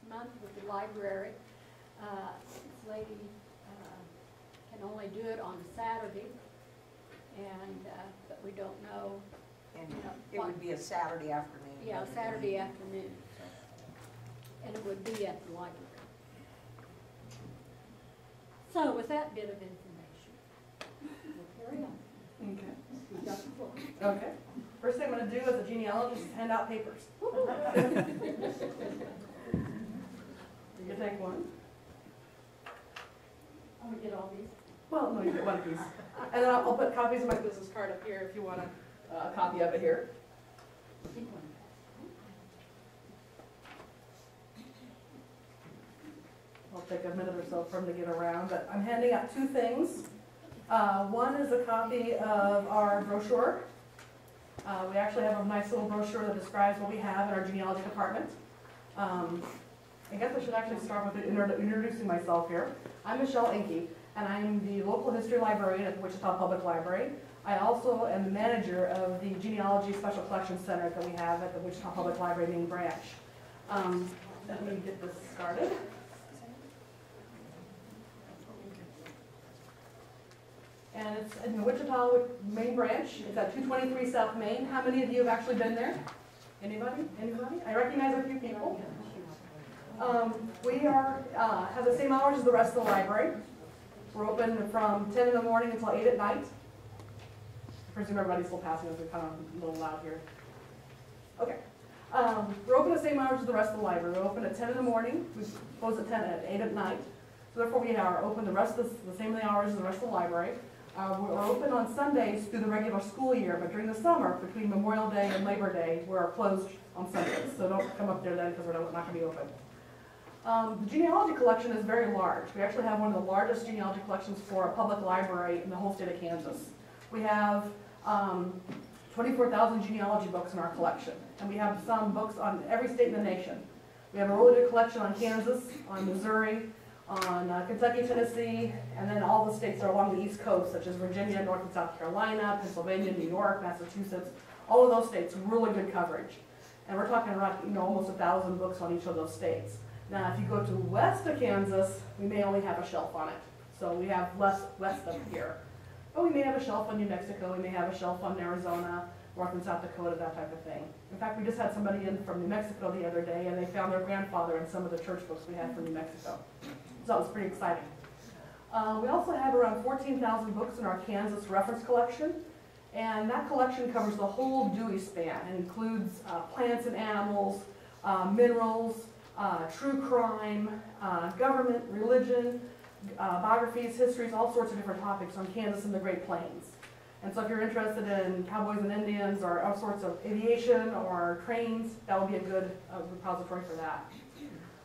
month with the library. This lady can only do it on a Saturday, and but we don't know. And you know, it would be a Saturday afternoon. Yeah, Saturday afternoon, and it would be at the library. So with that bit of information, we'll carry on. Okay. You've got the floor. Okay. First thing I'm going to do as a genealogist is hand out papers. You can take one. I'm gonna get all these. Well, no, you get one piece. And then I'll put copies of my business card up here if you want a copy of it here. Keep one. I'll take a minute or so for them to get around, but I'm handing out two things. One is a copy of our brochure. We actually have a nice little brochure that describes what we have in our genealogy department. I guess I should actually start with introducing myself here. I'm Michelle Enke, and I'm the local history librarian at the Wichita Public Library. I also am the manager of the Genealogy Special Collections Center that we have at the Wichita Public Library main branch. Let me get this started. And it's in the Wichita main branch. It's at 223 South Main. How many of you have actually been there? Anybody? Anybody? I recognize a few people. We have the same hours as the rest of the library. We're open from 10 in the morning until 8 at night. I presume everybody's still passing us. We're kind of a little loud here. Okay. We're open the same hours as the rest of the library. We're open at 10 in the morning. We close at 8 at night. So therefore we are open the same hours as the rest of the library. We're open on Sundays through the regular school year, but during the summer, between Memorial Day and Labor Day, we're closed on Sundays. So don't come up there then because we're not going to be open. The genealogy collection is very large. We actually have one of the largest genealogy collections for a public library in the whole state of Kansas. We have 24,000 genealogy books in our collection, and we have some books on every state in the nation. We have a really good collection on Kansas, on Missouri, on Kentucky, Tennessee, and then all the states that are along the East Coast, such as Virginia, North and South Carolina, Pennsylvania, New York, Massachusetts. All of those states, really good coverage. And we're talking about almost 1,000 books on each of those states. Now, if you go to west of Kansas, we may only have a shelf on it. So we have less west of here. But we may have a shelf on New Mexico, we may have a shelf on Arizona, North and South Dakota, that type of thing. In fact, we just had somebody in from New Mexico the other day, and they found their grandfather in some of the church books we had from New Mexico. So that was pretty exciting. We also have around 14,000 books in our Kansas reference collection, and that collection covers the whole Dewey span. It includes plants and animals, minerals, true crime, government, religion, biographies, histories, all sorts of different topics on Kansas and the Great Plains. And so if you're interested in cowboys and Indians or all sorts of aviation or trains, that would be a good repository for that.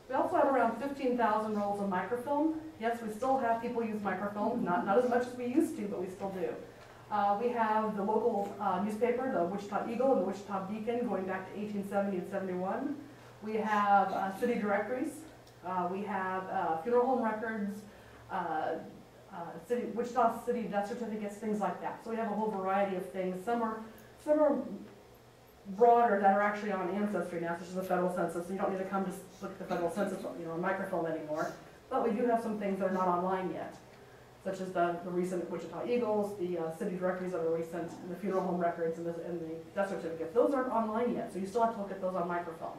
We also have around 15,000 rolls of microfilm. Yes, we still have people use microfilm, not as much as we used to, but we still do. We have the local newspaper, the Wichita Eagle and the Wichita Beacon, going back to 1870 and 71. We have city directories. We have funeral home records, Wichita City death certificates, things like that. So we have a whole variety of things. Some are broader that are actually on Ancestry now, such as the federal census. So you don't need to come to look at the federal census, on microfilm anymore. But we do have some things that are not online yet, such as the recent Wichita Eagles, the city directories that are recent, and the funeral home records and the death certificates. Those aren't online yet, so you still have to look at those on microfilm.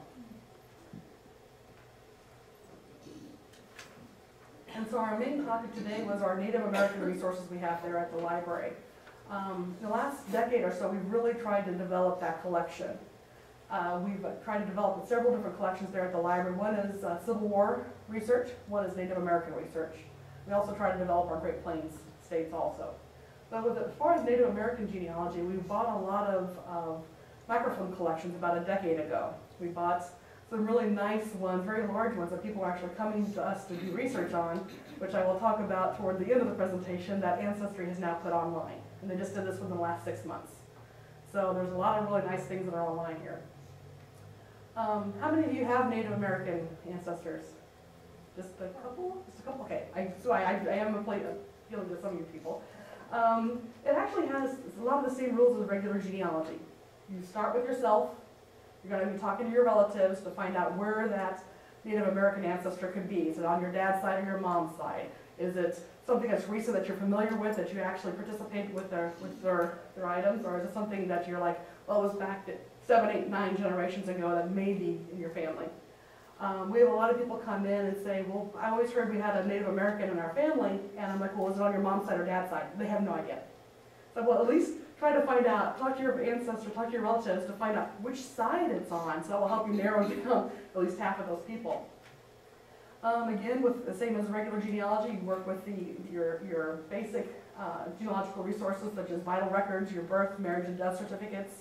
And so our main topic today was our Native American resources we have there at the library. In the last decade or so, we've really tried to develop that collection. We've tried to develop several different collections there at the library. One is Civil War research, one is Native American research. We also try to develop our Great Plains states also. But as far as Native American genealogy, we bought a lot of microfilm collections about a decade ago. We bought some really nice ones, very large ones that people are actually coming to us to do research on, which I will talk about toward the end of the presentation, that Ancestry has now put online. And they just did this within the last 6 months. So there's a lot of really nice things that are online here. How many of you have Native American ancestors? Just a couple? Just a couple? Okay. I am appealing to some of you people. It actually has a lot of the same rules as regular genealogy. You start with yourself. You're going to be talking to your relatives to find out where that Native American ancestor could be. Is it on your dad's side or your mom's side? Is it something that's recent that you're familiar with, that you actually participate with their items, or is it something that you're like, well, it was back 7, 8, 9 generations ago that may be in your family? We have a lot of people come in and say, well, I always heard we had a Native American in our family, and I'm like, well, is it on your mom's side or dad's side? They have no idea. So, well, at least try to find out, talk to your ancestors, talk to your relatives to find out which side it's on, so that will help you narrow down at least half of those people. Again, with the same as regular genealogy, you work with your basic genealogical resources such as vital records, your birth, marriage, and death certificates,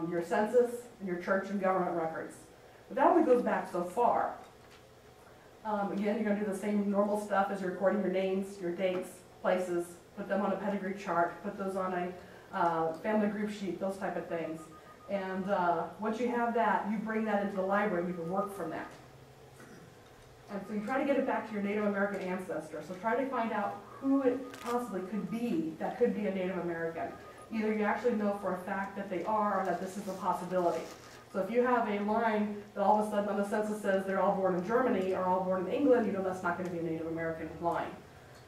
your census, and your church and government records. But that only goes back so far. Again, you're going to do the same normal stuff as you're recording your names, your dates, places, put them on a pedigree chart, put those on a family group sheet, those type of things. And once you have that, you bring that into the library, you can work from that. And so you try to get it back to your Native American ancestor. So try to find out who it possibly could be that could be a Native American. Either you actually know for a fact that they are, or that this is a possibility. So if you have a line that all of a sudden on the census says they're all born in Germany or all born in England, you know that's not going to be a Native American line.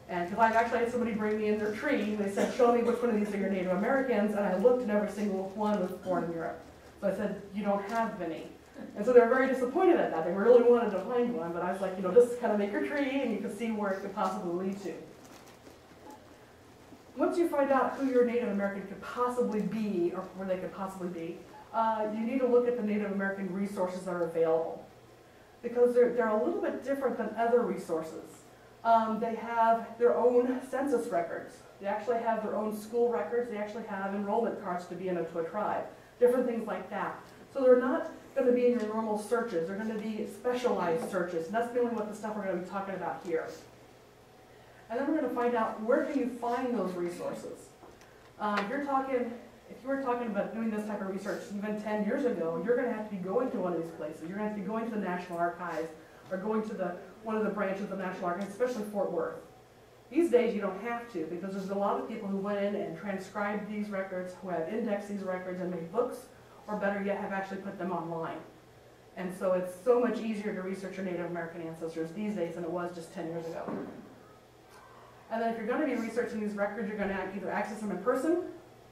And because I've actually had somebody bring me in their tree, and they said, show me which one of these are your Native Americans, and I looked and every single one was born in Europe. So I said, you don't have any. And so they were very disappointed at that. They really wanted to find one, but I was like, just kind of make your tree and you can see where it could possibly lead to. Once you find out who your Native American could possibly be, or where they could possibly be, you need to look at the Native American resources that are available. Because they're a little bit different than other resources. They have their own census records. They actually have their own school records. They actually have enrollment cards to be into a tribe. Different things like that. So they're not going to be in your normal searches. They're going to be specialized searches. And that's mainly what the stuff we're going to be talking about here. And then we're going to find out where can you find those resources. If you were talking about doing this type of research even 10 years ago, you're going to have to be going to one of these places. You're going to have to be going to the National Archives or going to one of the branches of the National Archives, especially Fort Worth. These days you don't have to, because there's a lot of people who went in and transcribed these records, who have indexed these records and made books, or better yet, have actually put them online. And so it's so much easier to research your Native American ancestors these days than it was just 10 years ago. And then if you're going to be researching these records, you're going to either access them in person,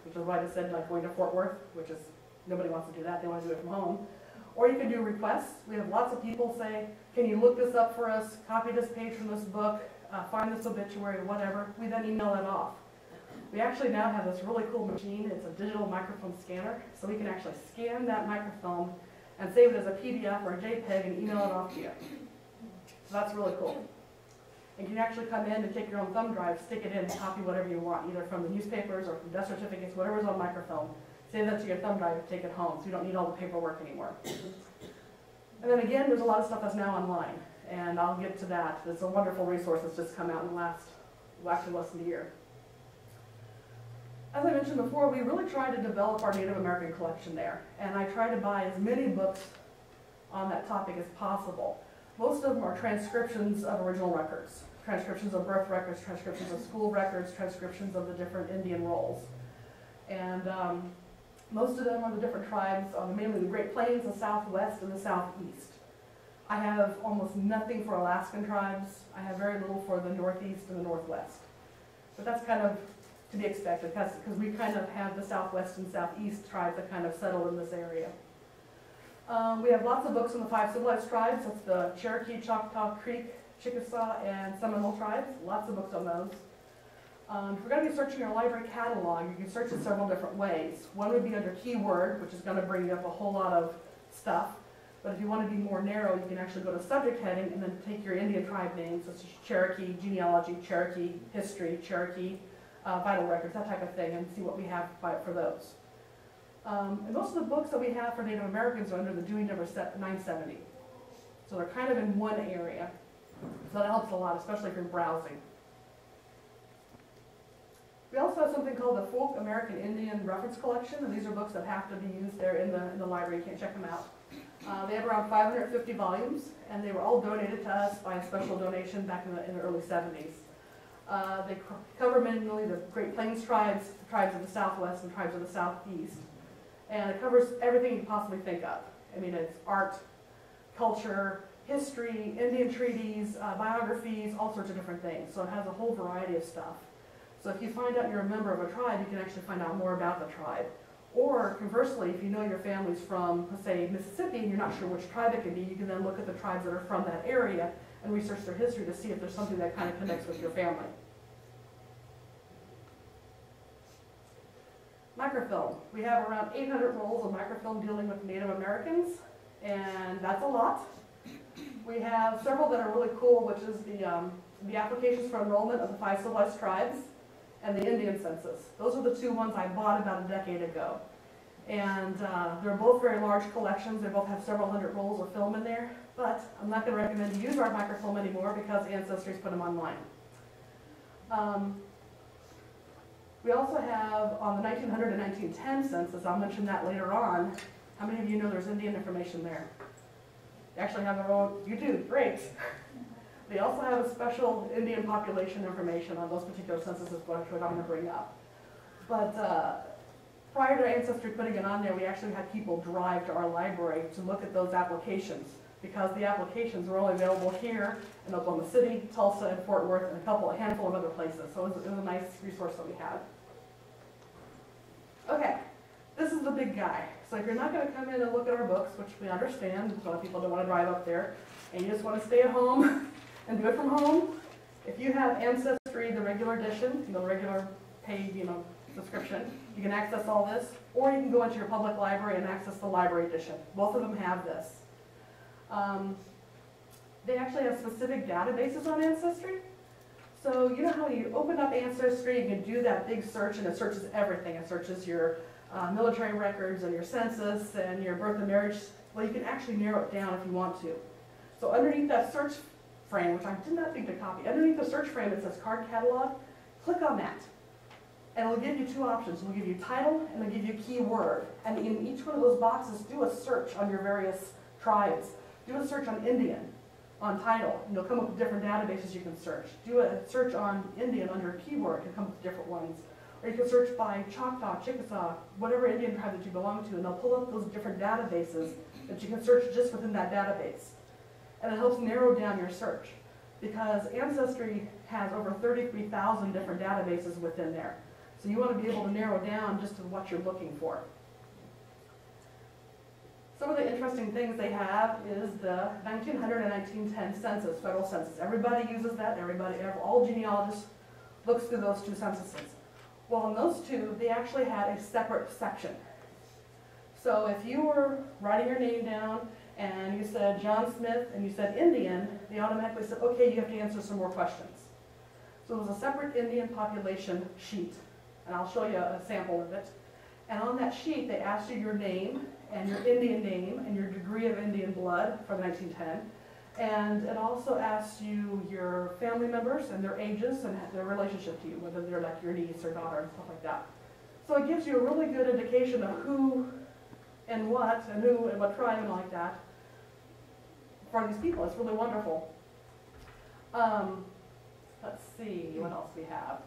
which is why I said like going to Fort Worth, which is, nobody wants to do that, they want to do it from home. Or you can do requests. We have lots of people say, can you look this up for us, copy this page from this book, find this obituary, whatever. We then email it off. We actually now have this really cool machine. It's a digital microfilm scanner, so we can actually scan that microfilm and save it as a PDF or a JPEG and email it off to you. So that's really cool. And you can actually come in and take your own thumb drive, stick it in, and copy whatever you want, either from the newspapers or from death certificates, whatever's on microfilm. Save that to your thumb drive and take it home, so you don't need all the paperwork anymore. And then again, there's a lot of stuff that's now online, and I'll get to that. It's a wonderful resource that's just come out in the last, actually less than a year. As I mentioned before, we really tried to develop our Native American collection there, and I tried to buy as many books on that topic as possible. Most of them are transcriptions of original records, transcriptions of birth records, transcriptions of school records, transcriptions of the different Indian rolls. And most of them are the different tribes on mainly the Great Plains, the Southwest, and the Southeast. I have almost nothing for Alaskan tribes. I have very little for the Northeast and the Northwest. But that's kind of to be expected, because we kind of have the Southwest and Southeast tribes that kind of settle in this area. We have lots of books on the 5 civilized tribes. That's the Cherokee, Choctaw, Creek, Chickasaw, and Seminole tribes. Lots of books on those. If we're going to be searching your library catalog, you can search it several different ways. One would be under keyword, which is going to bring you up a whole lot of stuff. But if you want to be more narrow, you can actually go to subject heading and then take your Indian tribe names, such as Cherokee, genealogy, Cherokee, history, Cherokee, vital records, that type of thing, and see what we have for those. And most of the books that we have for Native Americans are under the Dewey number 970. So they're kind of in one area. So that helps a lot, especially if you're browsing. We also have something called the Folk American Indian Reference Collection, and these are books that have to be used there in the library. You can't check them out. They have around 550 volumes, and they were all donated to us by a special donation back in the early 70s. They cover mainly the Great Plains tribes, the tribes of the Southwest, and tribes of the Southeast. And it covers everything you can possibly think of. I mean, it's art, culture, history, Indian treaties, biographies, all sorts of different things. So it has a whole variety of stuff. So if you find out you're a member of a tribe, you can actually find out more about the tribe. Or conversely, if you know your family's from, let's say, Mississippi, and you're not sure which tribe it could be, you can then look at the tribes that are from that area and research their history to see if there's something that kind of connects with your family. Microfilm. We have around 800 rolls of microfilm dealing with Native Americans, and that's a lot. We have several that are really cool, which is the applications for enrollment of the 5 civilized tribes and the Indian census. Those are the 2 ones I bought about a decade ago. And they're both very large collections. They both have several hundred rolls of film in there, but I'm not going to recommend you use our microfilm anymore because Ancestry's put them online. We also have, on the 1900 and 1910 census, I'll mention that later on, how many of you know there's Indian information there? They actually have their own, you do, great. They also have a special Indian population information on those particular censuses, which I'm going to bring up. But prior to Ancestry putting it on there, we actually had people drive to our library to look at those applications, because the applications were only available here in Oklahoma City, Tulsa, and Fort Worth, and a handful of other places. So it was a nice resource that we had. Okay, this is the big guy. So if you're not going to come in and look at our books, which we understand, a lot of people don't want to drive up there, and you just want to stay at home and do it from home, if you have Ancestry, the regular edition, the regular paid, subscription, you can access all this, or you can go into your public library and access the library edition. Both of them have this. They actually have specific databases on Ancestry. So you know how you open up Ancestry, you can do that big search, and it searches everything. It searches your military records and your census and your birth and marriage. Well, you can actually narrow it down if you want to. So underneath that search frame, which I did not think to copy, underneath the search frame it says card catalog. Click on that. And it'll give you 2 options. It'll give you title and it'll give you keyword. And in each one of those boxes, do a search on your various tribes. Do a search on Indian, on title, and you'll come up with different databases you can search. Do a search on Indian under keyword to come up with different ones. Or you can search by Choctaw, Chickasaw, whatever Indian tribe that you belong to, and they'll pull up those different databases that you can search just within that database. And it helps narrow down your search, because Ancestry has over 33,000 different databases within there. So you want to be able to narrow down just to what you're looking for. Some of the interesting things they have is the 1900 and 1910 census, federal census. Everybody uses that. All genealogists looks through those 2 censuses. Well, in those 2, they actually had a separate section. So if you were writing your name down and you said John Smith and you said Indian, they automatically said, okay, you have to answer some more questions. So it was a separate Indian population sheet, and I'll show you a sample of it. And on that sheet, they asked you your name and your Indian name and your degree of Indian blood for 1910. And it also asks you your family members and their ages and their relationship to you, whether they're like your niece or daughter and stuff like that. So it gives you a really good indication of who and what tribe and like that for these people. It's really wonderful. Let's see what else we have.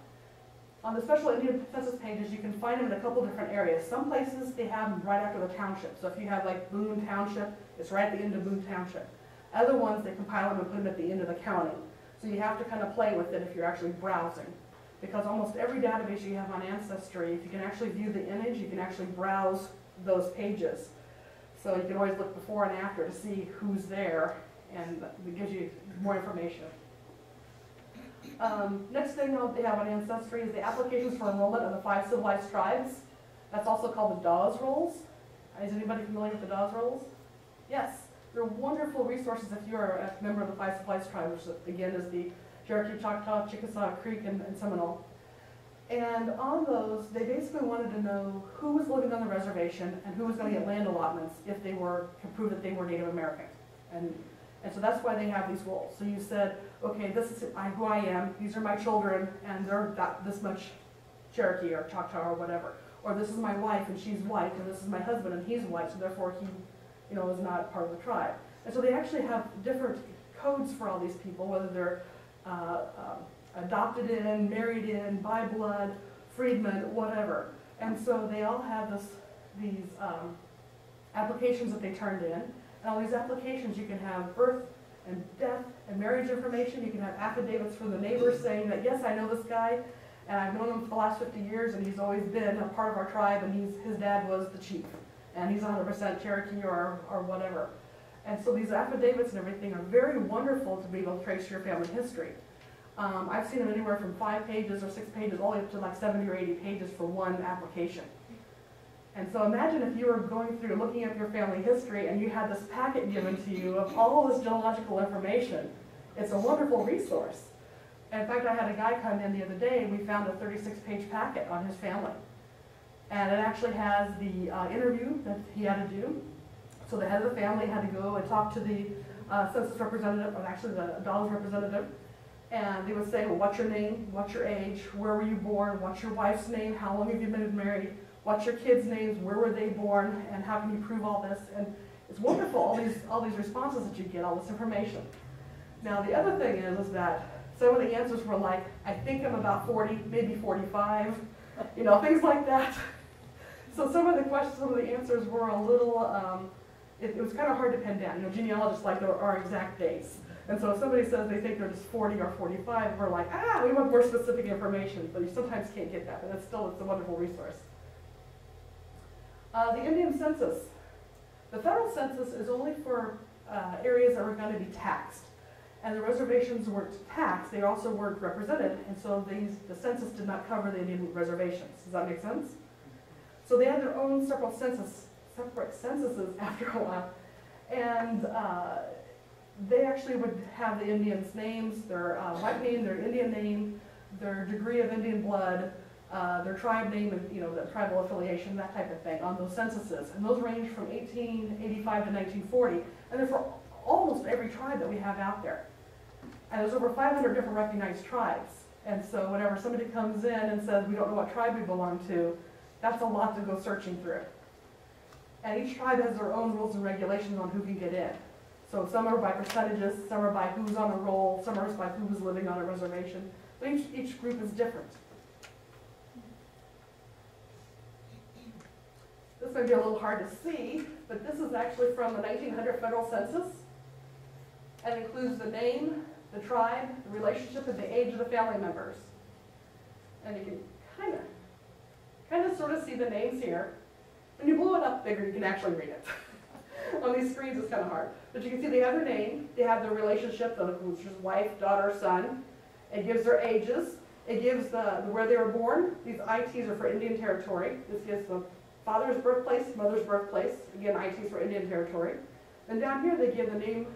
On the special Indian census pages, you can find them in a couple different areas. Some places they have them right after the township. So if you have like Boone Township, it's right at the end of Boone Township. Other ones, they compile them and put them at the end of the county. So you have to kind of play with it if you're actually browsing. Because almost every database you have on Ancestry, if you can actually view the image, you can actually browse those pages. So you can always look before and after to see who's there, and it gives you more information. Next thing they have on Ancestry is the applications for enrollment of the 5 civilized tribes. That's also called the Dawes Rolls. Is anybody familiar with the Dawes Rolls? Yes. They're wonderful resources if you're a member of the 5 civilized tribes, which again is the Cherokee, Choctaw, Chickasaw, Creek, and Seminole. And on those, they basically wanted to know who was living on the reservation and who was going to get land allotments if they were to prove that they were Native American. And so that's why they have these rolls. So you said, okay, this is who I am, these are my children, and they're this much Cherokee or Choctaw or whatever. Or this is my wife and she's white, and this is my husband and he's white, so therefore he is not part of the tribe. And so they actually have different codes for all these people, whether they're adopted in, married in, by blood, freedmen, whatever. And so they all have these applications that they turned in. And all these applications, you can have birth and death and marriage information. You can have affidavits from the neighbors saying that, yes, I know this guy, and I've known him for the last 50 years, and he's always been a part of our tribe, and his dad was the chief, and he's 100% Cherokee or whatever. And so these affidavits and everything are very wonderful to be able to trace your family history. I've seen them anywhere from 5 pages or 6 pages all the way up to like 70 or 80 pages for one application. And so imagine if you were going through looking at your family history and you had this packet given to you of all this genealogical information. It's a wonderful resource. And in fact, I had a guy come in the other day and we found a 36-page packet on his family. And it actually has the interview that he had to do. So the head of the family had to go and talk to the census representative, or actually the Dawes representative. And they would say, well, what's your name? What's your age? Where were you born? What's your wife's name? How long have you been married? What's your kids' names? Where were they born? And how can you prove all this? And it's wonderful, all these responses that you get, all this information. Now, the other thing is that some of the answers were like, I think I'm about 40, maybe 45, things like that. So some of the questions, some of the answers were a little, it was kind of hard to pin down. Genealogists like there are exact dates. And so if somebody says they think they're just 40 or 45, we're like, we want more specific information, but you sometimes can't get that, but it's a wonderful resource. The Indian census. The federal census is only for areas that are going to be taxed. And the reservations weren't taxed, they also weren't represented, and so the census did not cover the Indian reservations. Does that make sense? So they had their own separate censuses after a while. And they actually would have the Indians' names, their white name, their Indian name, their degree of Indian blood, their tribe name, and the tribal affiliation, that type of thing, on those censuses. And those range from 1885 to 1940, and they're for almost every tribe that we have out there. And there's over 500 different recognized tribes. And so whenever somebody comes in and says, we don't know what tribe we belong to, that's a lot to go searching through. And each tribe has their own rules and regulations on who can get in. So some are by percentages, some are by who's on a roll, some are by who's living on a reservation. But each group is different. This may be a little hard to see, but this is actually from the 1900 federal census. And includes the name, the tribe, the relationship, and the age of the family members. And you can kind of sort of see the names here. When you blow it up bigger, you can actually read it. On these screens, it's kind of hard. But you can see they have their name, they have their relationship, which is wife, daughter, son. It gives their ages. It gives where they were born. These ITs are for Indian Territory. This gives the father's birthplace, mother's birthplace. Again, ITs for Indian Territory. And down here, they give the name,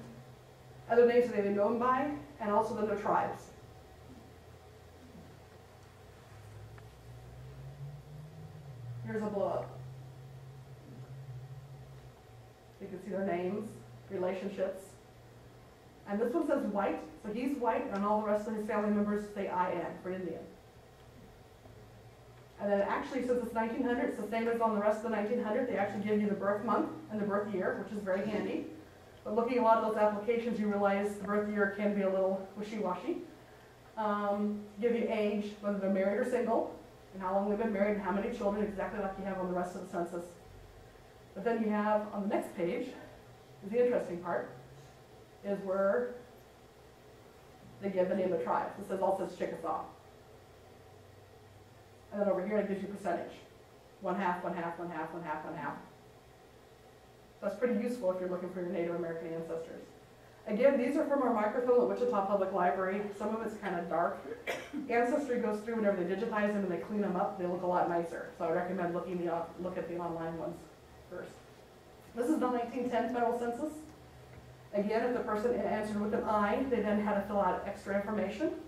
other names that they've been known by, and also then their tribes. Here's a blow-up. You can see their names, relationships. And this one says white, so he's white, and all the rest of his family members say IN for Indian. And then actually, since it's 1900, it's the same as on the rest of the 1900. They actually give you the birth month and the birth year, which is very handy. But looking at a lot of those applications, you realize the birth year can be a little wishy-washy. Give you age, whether they're married or single, and how long they've been married, and how many children, exactly like you have on the rest of the census. But then you have, on the next page, is the interesting part, is where they give the name of the tribe. This says also Chickasaw. And then over here it gives you percentage. 1/2, 1/2, 1/2, 1/2, 1/2, 1/2. That's pretty useful if you're looking for your Native American ancestors. Again, these are from our microfilm at Wichita Public Library. Some of it's kind of dark. Ancestry goes through whenever they digitize them and they clean them up, they look a lot nicer. So I recommend look at the online ones first. This is the 1910 federal census. Again, if the person answered with an I, they then had to fill out extra information.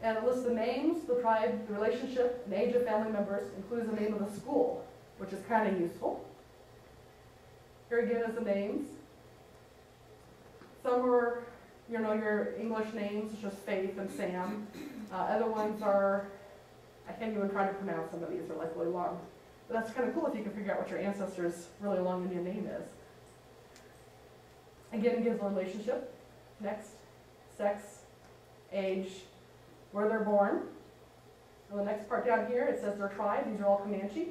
And it lists the names, the tribe, the relationship, and age of family members, includes the name of the school, which is kind of useful. Here again is the names. Some are, your English names, it's just Faith and Sam. Other ones are, I can't even try to pronounce some of these, they're like really long. But that's kind of cool if you can figure out what your ancestor's really long Indian name is. Again, it gives a relationship, next, sex, age, where they're born. And the next part down here, it says their tribe, these are all Comanche.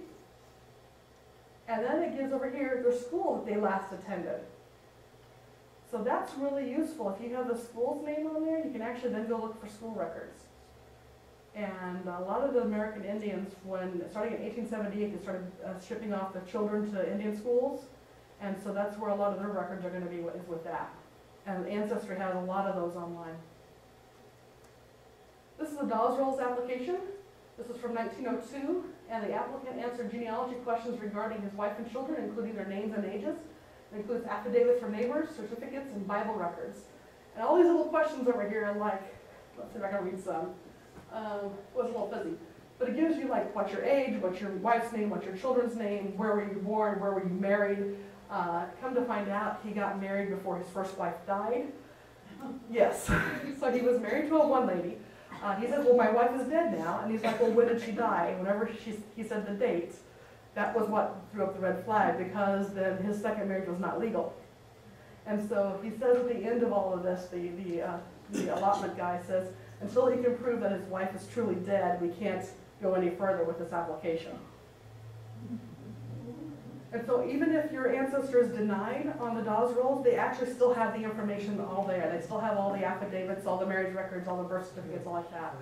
And then it gives over here their school that they last attended. So that's really useful. If you have the school's name on there, you can actually then go look for school records. And a lot of the American Indians, starting in 1878, they started shipping off the children to Indian schools. And so that's where a lot of their records are going to be, is with that. And Ancestry has a lot of those online. This is a Dawes Rolls application. This is from 1902, and the applicant answered genealogy questions regarding his wife and children, including their names and ages. It includes affidavits from neighbors, certificates, and Bible records. And all these little questions over here are like, let's see if I can read some. It was a little fuzzy. But it gives you like what's your age, what's your wife's name, what's your children's name, where were you born, where were you married. Come to find out, he got married before his first wife died. Yes, so he was married to a one lady. He said, well, my wife is dead now. And he's like, well, when did she die? Whenever he said the date, that was what threw up the red flag, because then his second marriage was not legal. And so he says at the end of all of this, the allotment guy says, until he can prove that his wife is truly dead, we can't go any further with this application. And so even if your ancestor is denied on the Dawes Rolls, they actually still have the information all there. They still have all the affidavits, all the marriage records, all the birth certificates, all like that.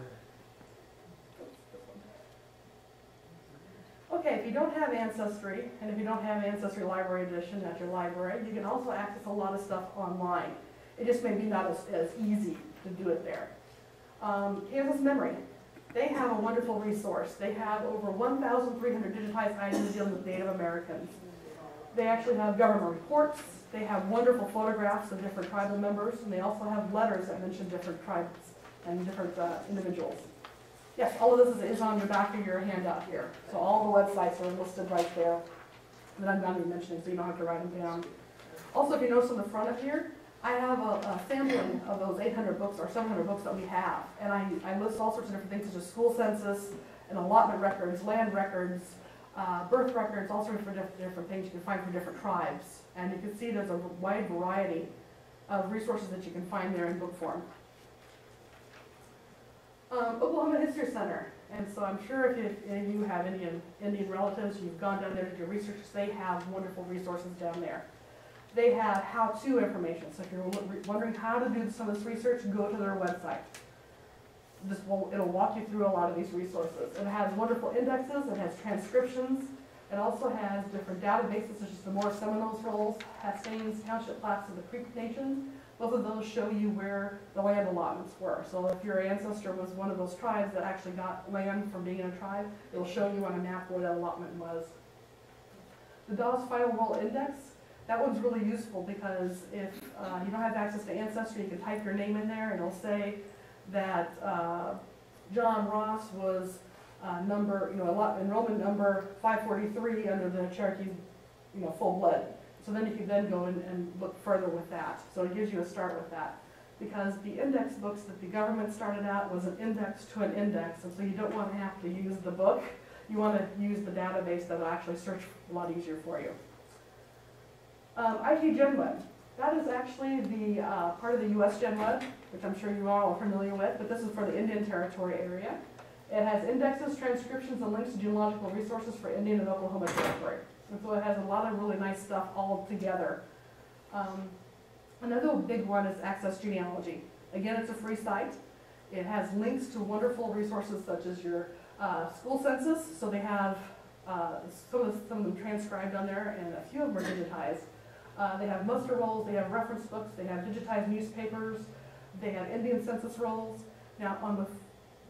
Okay, if you don't have Ancestry, and if you don't have Ancestry Library Edition at your library, you can also access a lot of stuff online. It just may be not as easy to do it there. Kansas Memory. They have a wonderful resource. They have over 1,300 digitized items dealing with Native Americans. They actually have government reports. They have wonderful photographs of different tribal members, and they also have letters that mention different tribes and different individuals. Yes, all of this is on the back of your handout here. So all the websites are listed right there that I'm not even mentioning, so you don't have to write them down. Also, if you notice on the front of here, I have a sampling of those 800 books or 700 books that we have. And I list all sorts of different things, such as school census and allotment records, land records, birth records, all sorts of different things you can find from different tribes. And you can see there's a wide variety of resources that you can find there in book form. Oklahoma History Center. And so I'm sure if you have Indian relatives, you've gone down there to do research, they have wonderful resources down there. They have how-to information. So if you're wondering how to do some of this research, go to their website. It'll walk you through a lot of these resources. It has wonderful indexes, it has transcriptions, it also has different databases such as the Moore Seminoles rolls, Hastains, Township Plats of the Creek Nation. Both of those show you where the land allotments were. So if your ancestor was one of those tribes that actually got land from being in a tribe, it'll show you on a map where that allotment was. The Dawes Final Roll Index, that one's really useful because if you don't have access to Ancestry, you can type your name in there and it'll say that John Ross was enrollment number 543 under the Cherokee, full blood. So then you can then go and look further with that. So it gives you a start with that. Because the index books that the government started out was an index to an index, and so you don't want to have to use the book. You want to use the database that will actually search a lot easier for you. IT GenWeb. That is actually the part of the US GenWeb, which I'm sure you all are familiar with, but this is for the Indian Territory area. It has indexes, transcriptions, and links to genealogical resources for Indian and Oklahoma Territory. And so it has a lot of really nice stuff all together. Another big one is Access Genealogy. Again, it's a free site. It has links to wonderful resources such as your school census. So they have some of them transcribed on there, and a few of them are digitized. They have muster rolls, they have reference books, they have digitized newspapers, they have Indian census rolls. Now,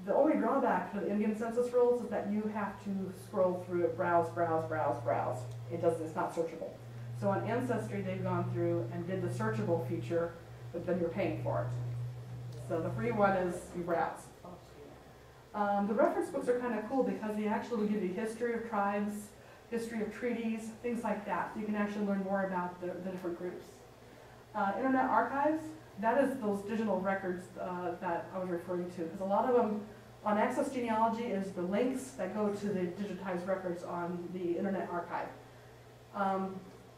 the only drawback to the Indian census rolls is that you have to scroll through it, browse. It's not searchable. So on Ancestry, they've gone through and did the searchable feature, but then you're paying for it. So the free one is you browse. The reference books are kind of cool because they actually will give you history of tribes, history of treaties, things like that. So you can actually learn more about the different groups. Internet Archives, that is those digital records that I was referring to. Because a lot of them on Access Genealogy is the links that go to the digitized records on the Internet Archive.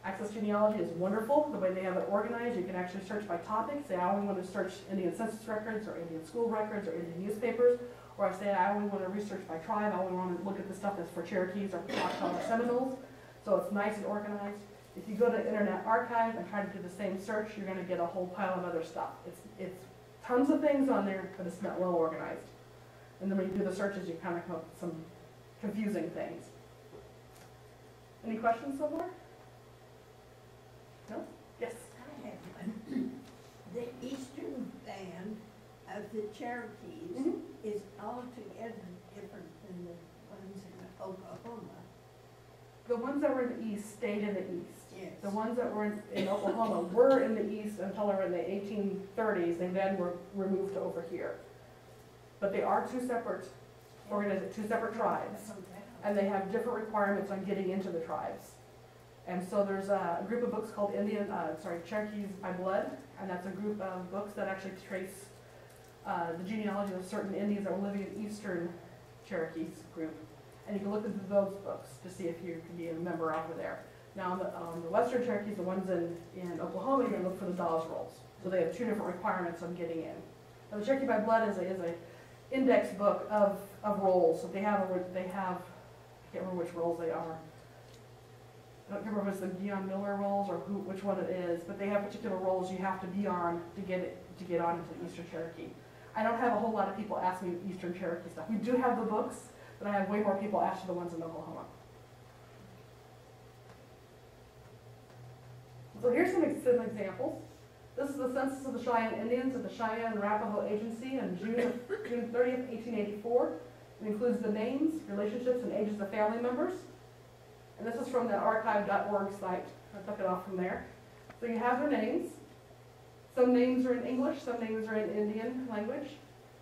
Access Genealogy is wonderful. The way they have it organized, you can actually search by topic. Say, I only want to search Indian census records or Indian school records or Indian newspapers. Or I say, I only want to research by tribe. I only want to look at the stuff that's for Cherokees or Choctaw or Seminoles. So it's nice and organized. If you go to Internet Archive and try to do the same search, you're gonna get a whole pile of other stuff. It's tons of things on there, but it's not well organized. And then when you do the searches, you kind of come up with some confusing things. Any questions so far? No? Yes? I have one. The eastern band of the Cherokees Mhm. is altogether different than the ones in Oklahoma. The ones that were in the east stayed in the east. Yes. The ones that were in Oklahoma were in the east until they were in the 1830s, and then were removed to over here. But they are two separate two separate tribes, and they have different requirements on getting into the tribes. And so there's a group of books called Cherokees by Blood, and that's a group of books that actually trace the genealogy of certain Indians that were living in eastern Cherokees group. And you can look into those books to see if you can be a member over there. Now, on the Western Cherokees, the ones in Oklahoma, you're going to look for the Dawes Rolls. So they have two different requirements on getting in. Now, the Cherokee by Blood is a index book of rolls. So they have, I can't remember which rolls they are. I don't remember if it's the Dion Miller rolls or which one it is, but they have particular rolls you have to be on to get on into the Eastern Cherokee. I don't have a whole lot of people ask me Eastern Cherokee stuff. We do have the books, but I have way more people ask for the ones in Oklahoma. So here's some examples. This is the census of the Cheyenne Indians at the Cheyenne Arapaho Agency on June 30th, 1884. It includes the names, relationships, and ages of family members. And this is from the archive.org site. I took it off from there. So you have their names. Some names are in English, some names are in Indian language.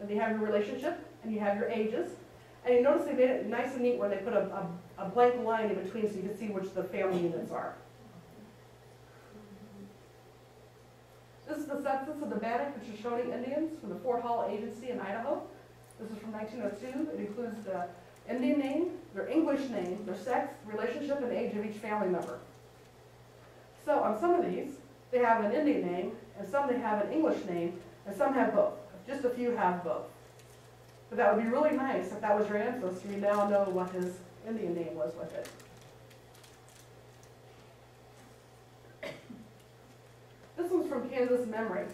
And you have your relationship, and you have your ages. And you notice they made it nice and neat where they put a blank line in between so you can see which the family units are. This is the census of the Bannock and Shoshone Indians from the Fort Hall Agency in Idaho. This is from 1902. It includes the Indian name, their English name, their sex, relationship, and age of each family member. So on some of these, they have an Indian name, and some they have an English name, and some have both. Just a few have both. But that would be really nice if that was your ancestor. You now know what his Indian name was with it. This one's from Kansas Memory.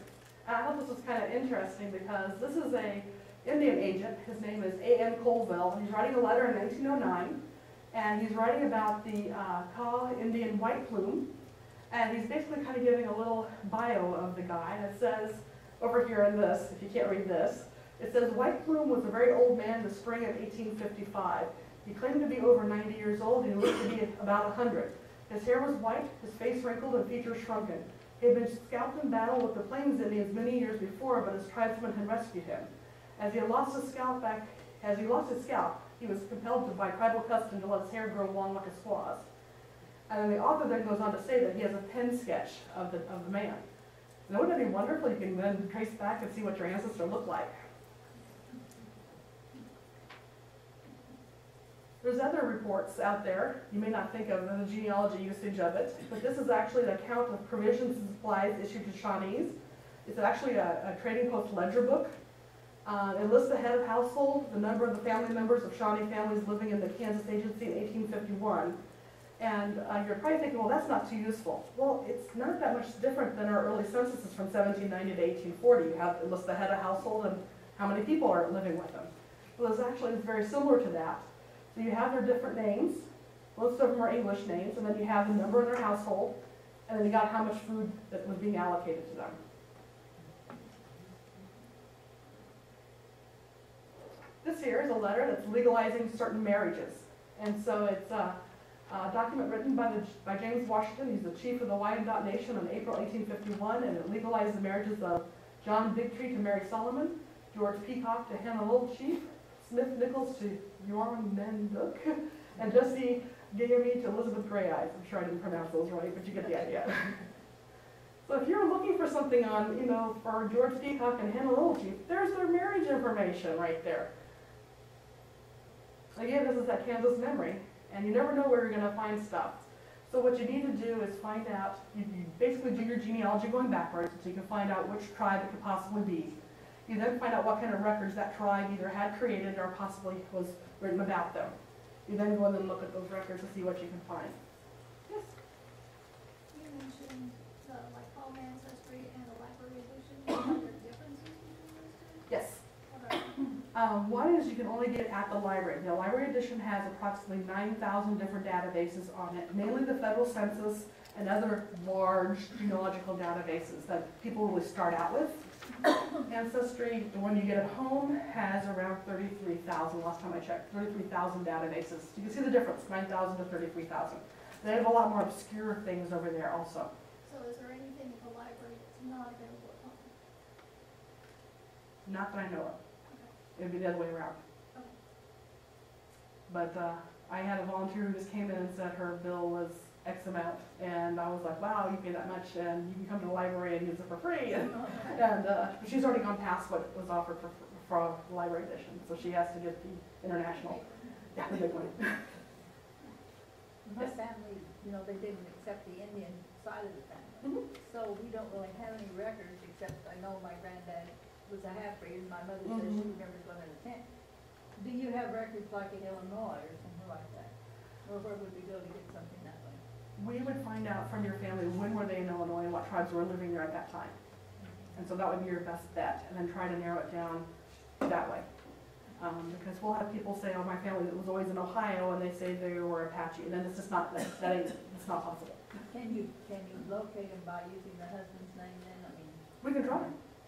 And I thought this was kind of interesting because this is a Indian agent. His name is A.M. Colville. He's writing a letter in 1909, and he's writing about the Kaw Indian white plume. And he's basically kind of giving a little bio of the guy. And it says, over here in this, if you can't read this, it says, White Plume was a very old man in the spring of 1855. He claimed to be over 90 years old, and he looked to be about 100. His hair was white, his face wrinkled, and features shrunken. He had been scalped in battle with the Plains Indians many years before, but his tribesmen had rescued him. As he lost his scalp, he was compelled by tribal custom to let his hair grow long like a squaw's. And then the author then goes on to say that he has a pen sketch of the man. Now, wouldn't it be wonderful? You can then trace back and see what your ancestor looked like. There's other reports out there. You may not think of the genealogy usage of it, but this is actually an account of provisions and supplies issued to Shawnees. It's actually a trading post ledger book. It lists the head of household, the number of the family members of Shawnee families living in the Kansas Agency in 1851. And you're probably thinking, well, that's not too useful. Well, it's not that much different than our early censuses from 1790 to 1840. It lists the head of household and how many people are living with them. Well, it's actually very similar to that. So you have their different names. Most of them are English names, and then you have the number of their household, and then you got how much food that was being allocated to them. This here is a letter that's legalizing certain marriages. And so it's a document written by James Washington. He's the chief of the Wyandot Nation on April 1851, and it legalized the marriages of John Bigtree to Mary Solomon, George Peacock to Hannah Little Chief, Smith Nichols to Yorm Mendook, and Jesse Gayamy to Elizabeth Gray Eyes. I'm sure I didn't pronounce those right, but you get the idea. So if you're looking for something on, for George Peacock and Hannah Little Chief, there's their marriage information right there. Again, this is that Kansas Memory, and you never know where you're going to find stuff. So what you need to do is find out, you basically do your genealogy going backwards so you can find out which tribe it could possibly be. You then find out what kind of records that tribe either had created or possibly was written about them. You then go in and look at those records to see what you can find. Yes? you mentioned, like home ancestry and the library edition, are there differences between those two? Yes. What are they? One is you can only get it at the library. The library edition has approximately 9,000 different databases on it, mainly the federal census and other large genealogical databases that people really start out with. Ancestry, the one you get at home, has around 33,000, last time I checked, 33,000 databases. You can see the difference, 9,000 to 33,000. They have a lot more obscure things over there also. So is there anything at the library that's not available at home? Not that I know of. Okay. It'd be the other way around. Okay. But I had a volunteer who just came in and said her bill was X amount, and I was like, wow, you pay that much, and you can come to the library and use it for free. And she's already gone past what was offered for a library edition, so she has to get the international, yeah, the big one. My family, you know, they didn't accept the Indian side of the family. So we don't really have any records, except I know my granddad was a half-breed, and my mother says she was never going to attend. Do you have records like in Illinois or something like that? Or where would we go to get something that way? We would find out from your family when were they in Illinois and what tribes were living there at that time. And so that would be your best bet, and then try to narrow it down that way. Because we'll have people say, oh, my family was always in Ohio, and they say they were Apache, and then it's just not, it's not possible. Can you locate them by using the husband's name then? I mean, We can try.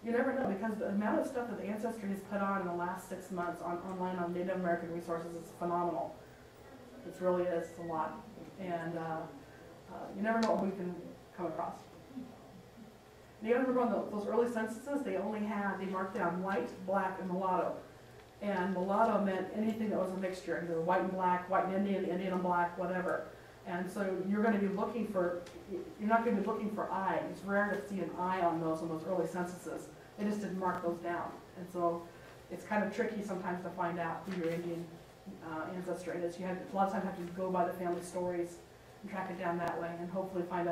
You never know, because the amount of stuff that the Ancestry has put on in the last 6 months online on Native American resources is phenomenal. It really is a lot. And you never know what we can come across. And you gotta remember on those early censuses, they marked down white, black, and mulatto. And mulatto meant anything that was a mixture, either white and black, white and Indian, Indian and black, whatever. And so you're not going to be looking for I. It's rare to see an I on those early censuses. They just didn't mark those down. And so it's kind of tricky sometimes to find out who your Indian ancestry is. You have, a lot of times have to go by the family stories and track it down that way, and hopefully find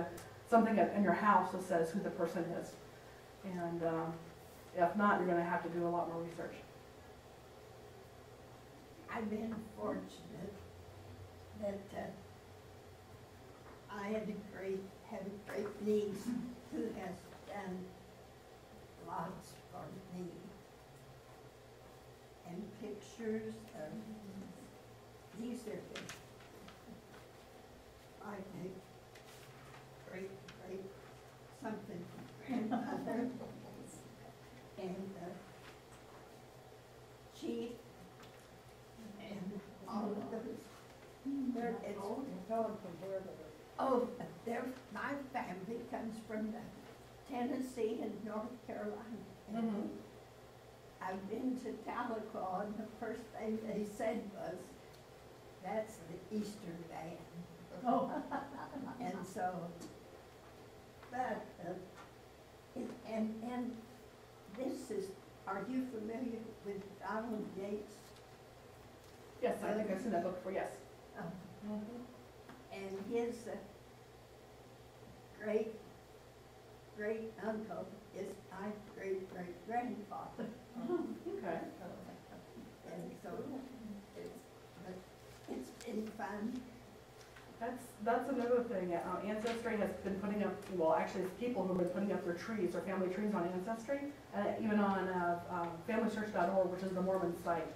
something in your house that says who the person is. And if not, you're going to have to do a lot more research. I've been fortunate that I had a great niece who has done lots for me. And pictures of, these are my great something grandmother. And chief, and all of those. My family comes from Tennessee and North Carolina. And I've been to Tahlequah, and the first thing they said was, that's the Eastern band. Oh. And so, but, and this is, are you familiar with Donald Yates? Yes, I think I've seen that book before, yes. And his great uncle is my great grandfather. Okay. And so it's been fun. That's another thing. Ancestry has been putting up, well, actually it's people who have been putting up their trees, their family trees on Ancestry, even on FamilySearch.org, which is the Mormon site.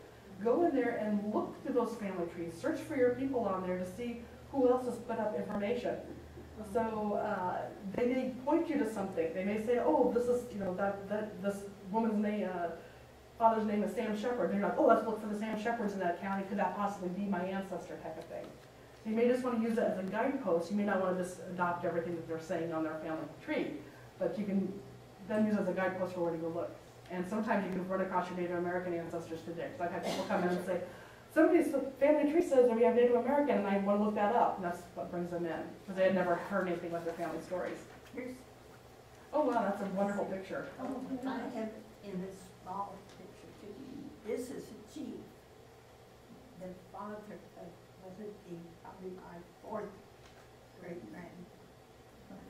Go in there and look through those family trees. Search for your people on there to see who else has put up information. So they may point you to something. They may say, oh, this is, this woman's name, father's name is Sam Shepherd. And you're like, oh, let's look for the Sam Shepherds in that county. Could that possibly be my ancestor type of thing? So you may just want to use it as a guidepost. You may not want to just adopt everything that they're saying on their family tree, but you can then use it as a guidepost for where to go look. And sometimes you can run across your Native American ancestors today. Because I've had people come in and say, somebody's family tree says that we have Native American, and I want to look that up. And that's what brings them in, because they had never heard anything about their family stories. Here's, Oh wow, that's a wonderful picture. I have in a small picture too. This is a chief. The father of, was it probably my fourth great grand.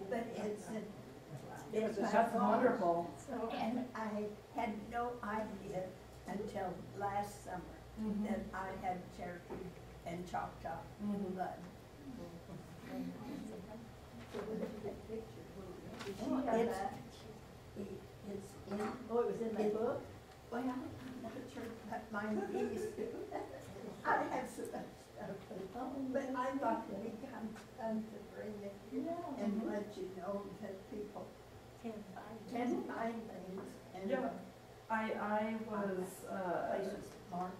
But it's That's wonderful. and I had no idea until last summer that I had Cherokee and Choctaw blood. so would you take Well, I'm not sure that mine is. I have so much stuff at home, but I thought it would become fun to bring it and let you know that people can find things and Yeah. I was, places to mark.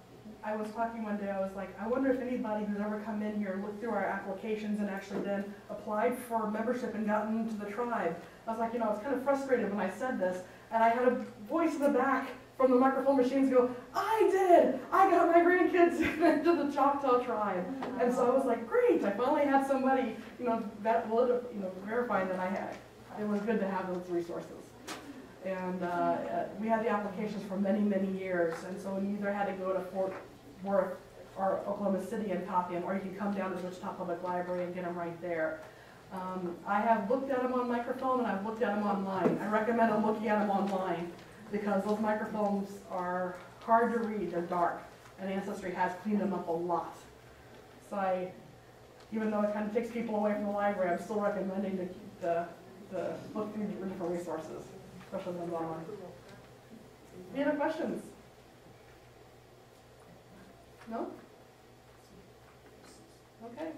I was talking one day, I was like, I wonder if anybody who's ever come in here, looked through our applications and actually then applied for membership and gotten into the tribe. I was like, I was kind of frustrated when I said this, and I had a voice in the back from the microphone machines go, I did! I got my grandkids into the Choctaw tribe. And so I was like, great, I finally had somebody, that would, verify that I had. It was good to have those resources. And we had the applications for many, many years, and so you either had to go to Fort Worth or Oklahoma City and copy them, or you can come down to the Wichita Public Library and get them right there. I have looked at them on microfilm and I've looked at them online. I recommend looking at them online because those microfilms are hard to read, they're dark, and Ancestry has cleaned them up a lot. So even though it kind of takes people away from the library, I'm still recommending to look through different resources, especially ones online. Any other questions? No? Okay.